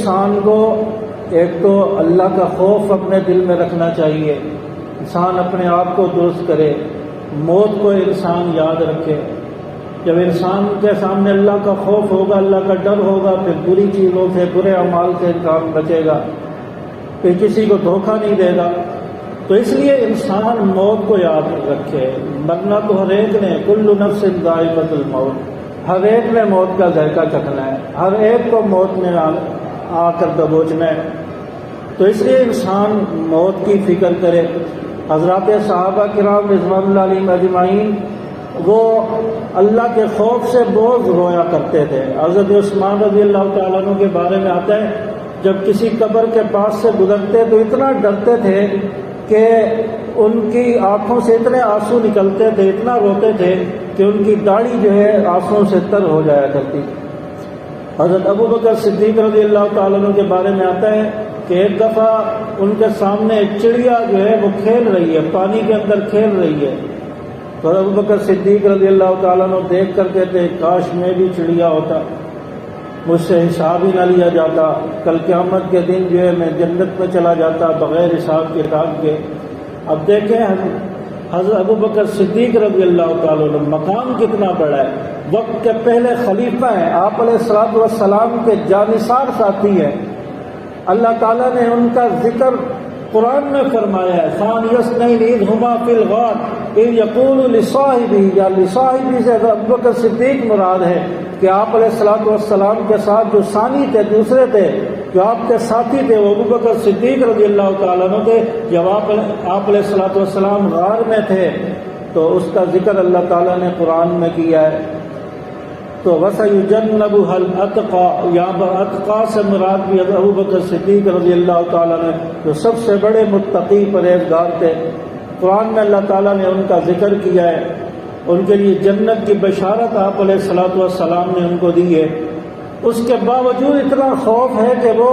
انسان کو ایک تو اللہ کا خوف اپنے دل میں رکھنا چاہیے، انسان اپنے آپ کو درست کرے، موت کو انسان یاد رکھے۔ جب انسان کے سامنے اللہ کا خوف ہوگا، اللہ کا ڈر ہوگا، پھر بری چیزوں سے، برے اعمال سے انسان بچے گا، پھر کسی کو دھوکہ نہیں دے گا۔ تو اس لیے انسان موت کو یاد رکھے۔ مرنا تو ہر ایک نے، کل نفس ذائقۃ الموت، ہر ایک نے موت کا ذائقہ چکھنا ہے، ہر ایک کو موت میں آ کر دبوچنا ہے۔ تو اس لیے انسان موت کی فکر کرے۔ حضرات صحابہ کرام رضوان اللہ علیہم اجمعین وہ اللہ کے خوف سے بہت رویا کرتے تھے۔ حضرت عثمان رضی اللہ تعالیٰ عنہ کے بارے میں آتا ہے، جب کسی قبر کے پاس سے گزرتے تو اتنا ڈرتے تھے کہ ان کی آنکھوں سے اتنے آنسو نکلتے تھے، اتنا روتے تھے کہ ان کی داڑھی جو ہے آنسوؤں سے تر ہو جایا کرتی۔ حضرت ابو بکر صدیق رضی اللہ تعالیٰ عنہ کے بارے میں آتا ہے کہ ایک دفعہ ان کے سامنے ایک چڑیا جو ہے وہ کھیل رہی ہے، پانی کے اندر کھیل رہی ہے، تو ابو بکر صدیق رضی اللہ تعالیٰ عنہ دیکھ کر کہتے کاش میں بھی چڑیا ہوتا، مجھ سے حساب ہی نہ لیا جاتا، کل قیامت کے دن جو ہے میں جنت میں چلا جاتا بغیر حساب کتاب کے۔ اب دیکھیں حضرت ابو بکر صدیق رضی اللہ تعالیٰ عنہ مقام کتنا بڑا ہے، وقت کے پہلے خلیفہ ہیں، آپ علیہ الصلوۃ والسلام کے جانثار ساتھی ہیں۔ اللہ تعالیٰ نے ان کا ذکر قرآن میں فرمایا ہے، ثانی اثنین اذ ہما فی الغار اذ یقول لصاحبہ، یا لصاحبہ سے ابو بکر صدیق مراد ہے کہ آپ علیہ الصلوۃ والسلام کے ساتھ جو ثانی تھے، دوسرے تھے، جو آپ کے ساتھی تھے، وہ ابو بکر صدیق رضی اللہ تعالیٰ عنہ تھے۔ جب آپ علیہ الصلوۃ والسلام غار میں تھے تو اس کا ذکر اللہ تعالیٰ نے قرآن میں کیا ہے۔ تو وَسَيُجَنَّبُهَا الْأَتْقَى، یہاں پر اتقا سے مراد بھی ابو بکر صدیق رضی اللہ تعالیٰ نے جو سب سے بڑے متقی پرہیزگار تھے، قرآن میں اللہ تعالیٰ نے ان کا ذکر کیا ہے، ان کے لیے جنت کی بشارت آپ علیہ الصلوۃ والسلام نے ان کو دی ہے۔ اس کے باوجود اتنا خوف ہے کہ وہ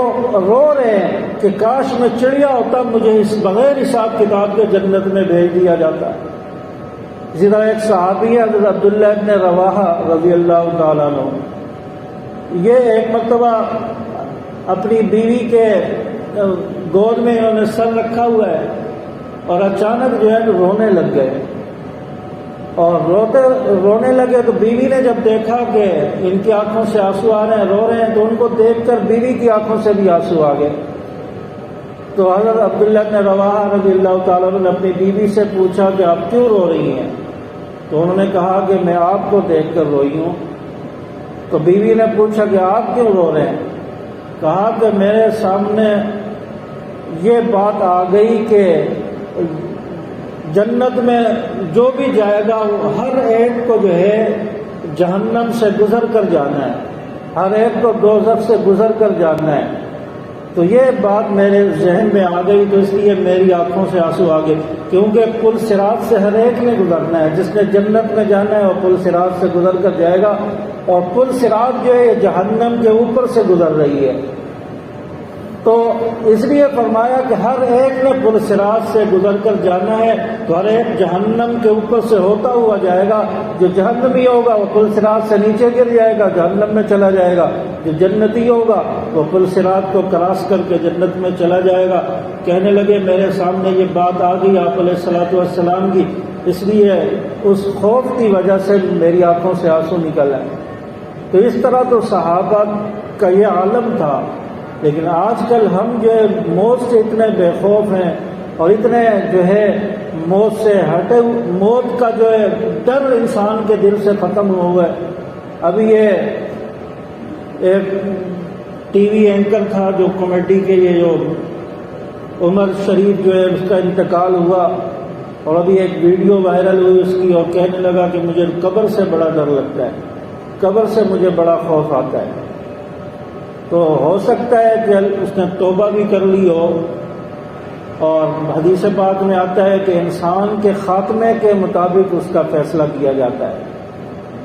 رو رہے ہیں کہ کاش میں چڑیا ہوتا، مجھے اس بغیر حساب کتاب کے جنت میں بھیج دیا جاتا۔ اسی طرح ایک صحابی ہے حضرت عبداللہ ابن رواحہ رضی اللہ تعالیٰ عنہ، یہ ایک مرتبہ اپنی بیوی کے گود میں انہوں نے سر رکھا ہوا ہے اور اچانک جو ہے رونے لگ گئے، اور رونے لگے تو بیوی نے جب دیکھا کہ ان کی آنکھوں سے آنسو آ رہے ہیں، رو رہے ہیں، تو ان کو دیکھ کر بیوی کی آنکھوں سے بھی آنسو آ گئے۔ تو حضرت عبداللہ بن رواحہ رضی اللہ تعالیٰ عنہ نے اپنی بیوی سے پوچھا کہ آپ کیوں رو رہی ہیں؟ تو انہوں نے کہا کہ میں آپ کو دیکھ کر روئی ہوں۔ تو بیوی نے پوچھا کہ آپ کیوں رو رہے ہیں؟ کہا کہ میرے سامنے یہ بات آ گئی کہ جنت میں جو بھی جائے گا وہ ہر ایک کو جو ہے جہنم سے گزر کر جانا ہے، ہر ایک کو دوزخ سے گزر کر جانا ہے۔ تو یہ بات میرے ذہن میں آ گئی، تو اس لیے میری آنکھوں سے آنسو آ گئے، کیونکہ پل صراط سے ہر ایک نے گزرنا ہے، جس نے جنت میں جانا ہے وہ پل صراط سے گزر کر جائے گا، اور پل صراط جو ہے جہنم کے اوپر سے گزر رہی ہے۔ تو اس لیے فرمایا کہ ہر ایک نے پل صراط سے گزر کر جانا ہے، تو ہر ایک جہنم کے اوپر سے ہوتا ہوا جائے گا۔ جو جہنمی ہوگا وہ پل صراط سے نیچے گر جائے گا، جہنم میں چلا جائے گا۔ جو جنتی ہوگا وہ پل صراط کو کراس کر کے جنت میں چلا جائے گا۔ کہنے لگے میرے سامنے یہ بات آ گئی آپ علیہ الصلوۃ والسلام کی، اس لیے اس خوف کی وجہ سے میری آنکھوں سے آنسو نکل آئے۔ تو اس طرح تو صحابہ کا یہ عالم تھا، لیکن آج کل ہم جو ہے موت سے اتنے بے خوف ہیں اور اتنے جو ہے موت سے ہٹے، موت کا جو ہے ڈر انسان کے دل سے ختم ہوا ہے۔ ابھی یہ ایک ٹی وی اینکر تھا جو کامیڈی کے لیے، جو عمر شریف جو ہے اس کا انتقال ہوا، اور ابھی ایک ویڈیو وائرل ہوئی اس کی، اور کہنے لگا کہ مجھے قبر سے بڑا ڈر لگتا ہے، قبر سے مجھے بڑا خوف آتا ہے۔ تو ہو سکتا ہے کہ اس نے توبہ بھی کر لی ہو، اور حدیث پاک میں آتا ہے کہ انسان کے خاتمے کے مطابق اس کا فیصلہ کیا جاتا ہے۔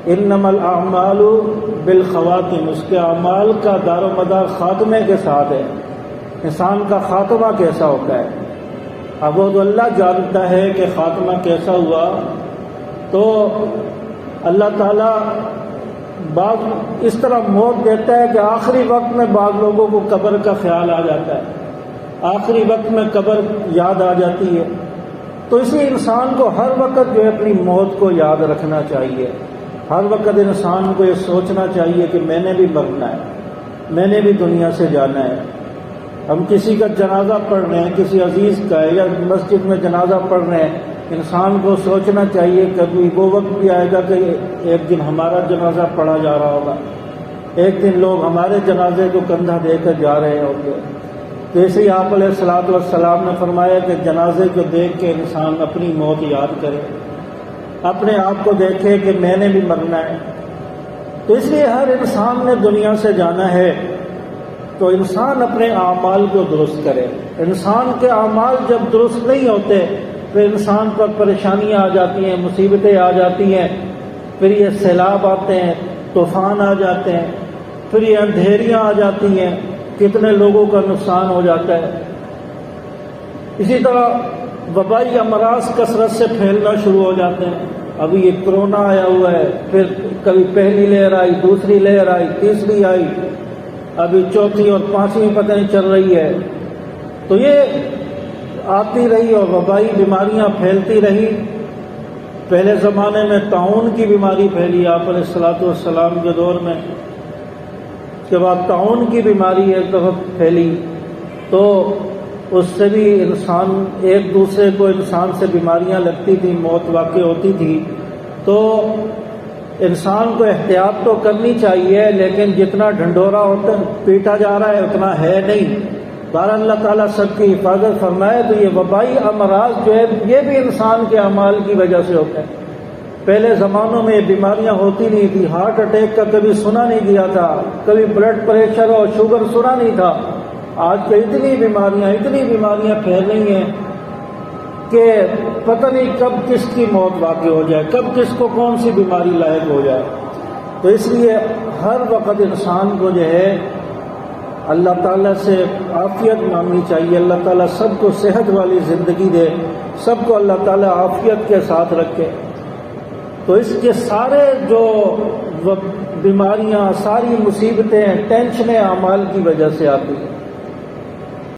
انما الاعمال بالخواتم، اس کے اعمال کا دار و مدار خاتمے کے ساتھ ہے، انسان کا خاتمہ کیسا ہوتا ہے۔ اب وہ تو اللہ جانتا ہے کہ خاتمہ کیسا ہوا، تو اللہ تعالیٰ بعض اس طرح موت دیتا ہے کہ آخری وقت میں بعض لوگوں کو قبر کا خیال آ جاتا ہے، آخری وقت میں قبر یاد آ جاتی ہے۔ تو اس لیے انسان کو ہر وقت جو ہے اپنی موت کو یاد رکھنا چاہیے، ہر وقت انسان کو یہ سوچنا چاہیے کہ میں نے بھی مرنا ہے، میں نے بھی دنیا سے جانا ہے۔ ہم کسی کا جنازہ پڑھ رہے ہیں، کسی عزیز کا ہے، یا مسجد میں جنازہ پڑھ رہے ہیں، انسان کو سوچنا چاہیے کبھی وہ وقت بھی آئے گا کہ ایک دن ہمارا جنازہ پڑھا جا رہا ہوگا، ایک دن لوگ ہمارے جنازے کو کندھا دے کر جا رہے ہوں گے۔ تو اس لیے آپ علیہ الصلوۃ والسلام نے فرمایا کہ جنازے کو دیکھ کے انسان اپنی موت یاد کرے، اپنے آپ کو دیکھے کہ میں نے بھی مرنا ہے۔ تو اس لیے ہر انسان نے دنیا سے جانا ہے، تو انسان اپنے اعمال کو درست کرے۔ انسان کے اعمال جب درست نہیں ہوتے پھر انسان پر پریشانیاں آ جاتی ہیں، مصیبتیں آ جاتی ہیں، پھر یہ سیلاب آتے ہیں، طوفان آ جاتے ہیں، پھر یہ اندھیریاں آ جاتی ہیں، کتنے لوگوں کا نقصان ہو جاتا ہے۔ اسی طرح وبائی امراض کثرت سے پھیلنا شروع ہو جاتے ہیں۔ ابھی یہ کرونا آیا ہوا ہے، پھر کبھی پہلی لہر آئی، دوسری لہر آئی، تیسری آئی، ابھی چوتھی اور پانچویں پتہ نہیں چل رہی ہے۔ تو یہ آتی رہی اور وبائی بیماریاں پھیلتی رہی۔ پہلے زمانے میں طاعون کی بیماری پھیلی آپ علیہ الصلوۃ والسلام کے دور میں، اس کے بعد طاعون کی بیماری ایک دفعہ پھیلی، تو اس سے بھی انسان ایک دوسرے کو انسان سے بیماریاں لگتی تھیں، موت واقع ہوتی تھی۔ تو انسان کو احتیاط تو کرنی چاہیے، لیکن جتنا ڈھنڈورا ہوتا پیٹا جا رہا ہے اتنا ہے نہیں۔ بہر اللہ تعالیٰ سب کی حفاظت فرمائے۔ تو یہ وبائی امراض جو ہے یہ بھی انسان کے اعمال کی وجہ سے ہوتے ہیں۔ پہلے زمانوں میں یہ بیماریاں ہوتی نہیں تھی، ہارٹ اٹیک کا کبھی سنا نہیں گیا تھا، کبھی بلڈ پریشر اور شوگر سنا نہیں تھا۔ آج کل اتنی بیماریاں پھیل رہی ہیں کہ پتہ نہیں کب کس کی موت واقع ہو جائے، کب کس کو کون سی بیماری لاحق ہو جائے۔ تو اس لیے ہر وقت انسان کو جو ہے اللہ تعالیٰ سے عافیت مانگنی چاہیے۔ اللہ تعالیٰ سب کو صحت والی زندگی دے، سب کو اللہ تعالیٰ عافیت کے ساتھ رکھے۔ تو اس کے سارے جو بیماریاں، ساری مصیبتیں، ٹینشنیں اعمال کی وجہ سے آتی ہیں۔